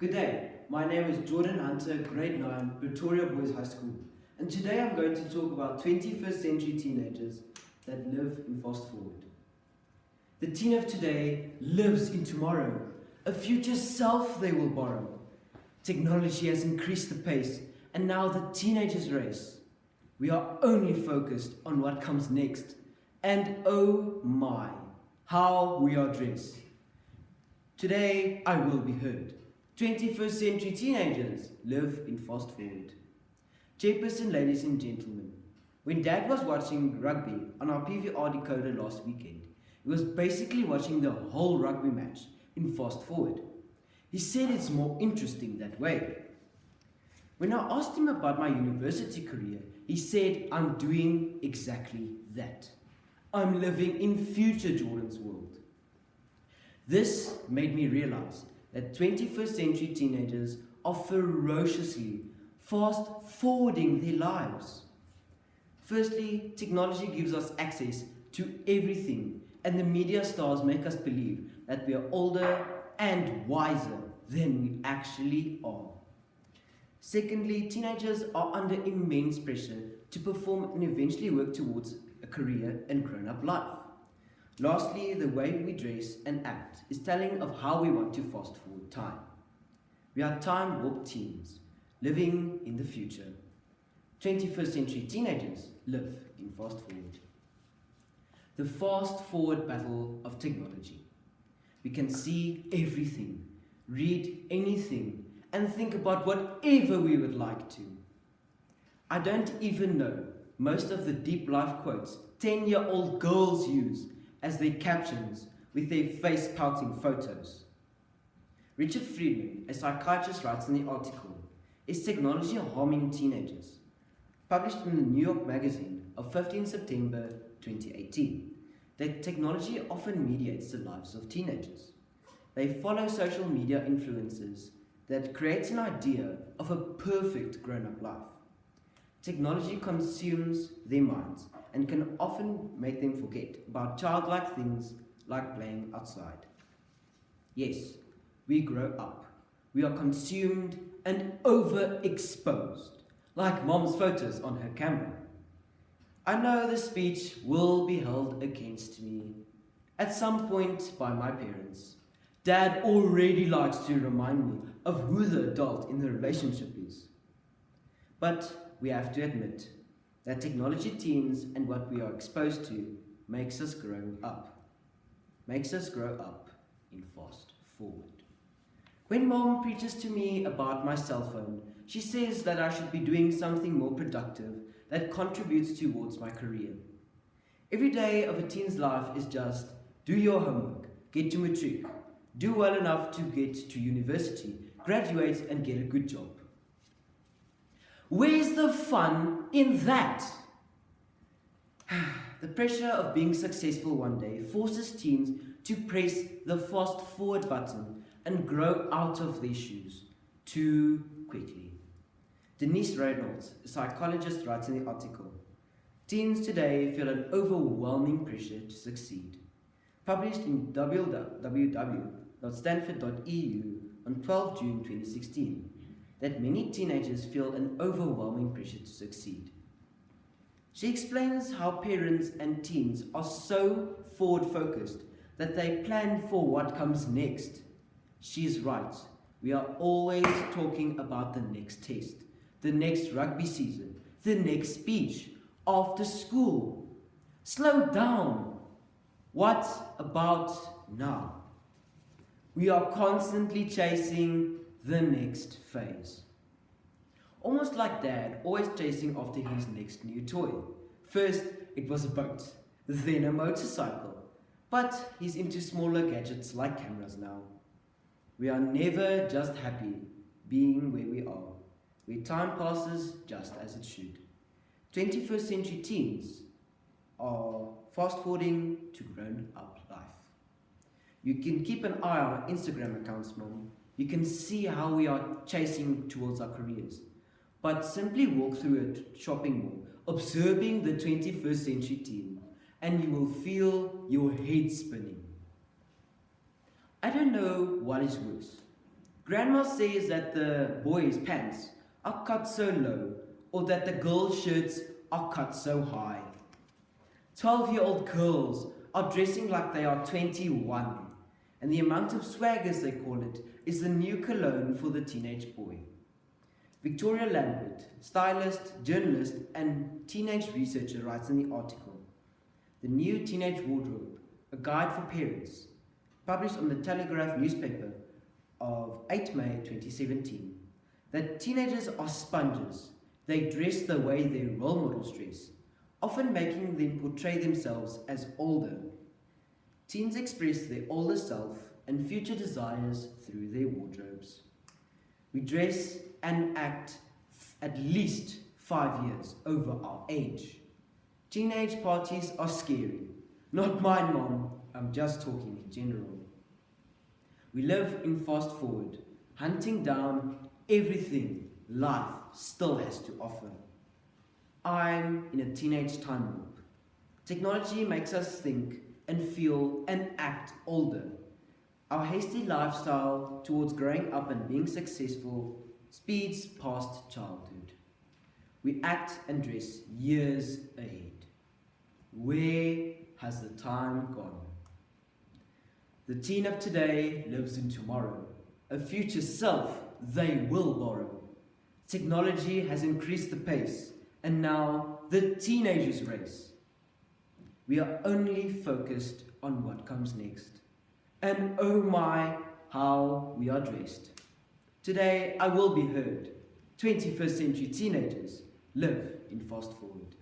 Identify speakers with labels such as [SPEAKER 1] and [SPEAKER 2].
[SPEAKER 1] Good day, my name is Jordan Hunter, Grade 9, Pretoria Boys High School, and today I'm going to talk about 21st century teenagers that live in fast forward. The teen of today lives in tomorrow, a future self they will borrow. Technology has increased the pace, and now the teenagers race. We are only focused on what comes next, and oh my, how we are dressed. Today I will be heard. 21st century teenagers live in fast forward. Chairperson, ladies and gentlemen, when Dad was watching rugby on our PVR decoder last weekend, he was basically watching the whole rugby match in fast forward. He said it's more interesting that way. When I asked him about my university career, he said I'm doing exactly that. I'm living in future Jordan's world. This made me realize that 21st century teenagers are ferociously fast forwarding their lives. Firstly, technology gives us access to everything, and the media stars make us believe that we are older and wiser than we actually are. Secondly, teenagers are under immense pressure to perform and eventually work towards a career and grown-up life. Lastly, the way we dress and act is telling of how we want to fast forward time. We are time-warped teens, living in the future. 21st century teenagers live in fast forward. The fast forward battle of technology. We can see everything, read anything, and think about whatever we would like to. I don't even know most of the deep life quotes 10-year-old girls use as their captions with their face pouting photos. Richard Friedman, a psychiatrist, writes in the article, "Is technology harming teenagers?" Published in the New York Magazine of 15 September 2018, that technology often mediates the lives of teenagers. They follow social media influencers that creates an idea of a perfect grown-up life. Technology consumes their minds and can often make them forget about childlike things like playing outside. Yes, we grow up. We are consumed and overexposed, like mom's photos on her camera. I know the speech will be held against me at some point by my parents. Dad already likes to remind me of who the adult in the relationship is. But we have to admit that technology teens and what we are exposed to makes us grow up. Makes us grow up in fast forward. When Mom preaches to me about my cell phone, she says that I should be doing something more productive that contributes towards my career. Every day of a teen's life is just do your homework, get to matric, do well enough to get to university, graduate and get a good job. Where's the fun in that? The pressure of being successful one day forces teens to press the fast forward button and grow out of their shoes too quickly. Denise Reynolds, a psychologist, writes in the article, "Teens today feel an overwhelming pressure to succeed." Published in www.stanford.edu on 12 June 2016. That many teenagers feel an overwhelming pressure to succeed. She explains how parents and teens are so forward-focused that they plan for what comes next. She is right. We are always talking about the next test, the next rugby season, the next speech, after school. Slow down. What about now? We are constantly chasing the next phase. Almost like Dad, always chasing after his next new toy. First, it was a boat, then a motorcycle, but he's into smaller gadgets like cameras now. We are never just happy being where we are, where time passes just as it should. 21st century teens are fast-forwarding to grown-up life. You can keep an eye on our Instagram accounts, Mom. You can see how we are chasing towards our careers. But simply walk through a shopping mall, observing the 21st century teen, and you will feel your head spinning. I don't know what is worse. Grandma says that the boys' pants are cut so low, or that the girls' shirts are cut so high. 12-year-old girls are dressing like they are 21, and the amount of swag, as they call it, is the new cologne for the teenage boy. Victoria Lambert, stylist, journalist, and teenage researcher, writes in the article, "The New Teenage Wardrobe, a Guide for Parents," published on the Telegraph newspaper of 8 May 2017, that teenagers are sponges. They dress the way their role models dress, often making them portray themselves as older. Teens express their older self and future desires through their wardrobes. We dress and act at least 5 years over our age. Teenage parties are scary. Not mine, Mom. I'm just talking in general. We live in fast forward, hunting down everything life still has to offer. I'm in a teenage time warp. Technology makes us think and feel and act older. Our hasty lifestyle towards growing up and being successful speeds past childhood. We act and dress years ahead. Where has the time gone? The teen of today lives in tomorrow. A future self they will borrow. Technology has increased the pace, and now the teenagers race. We are only focused on what comes next. And oh my, how we are dressed. Today I will be heard. 21st century teenagers live in fast forward.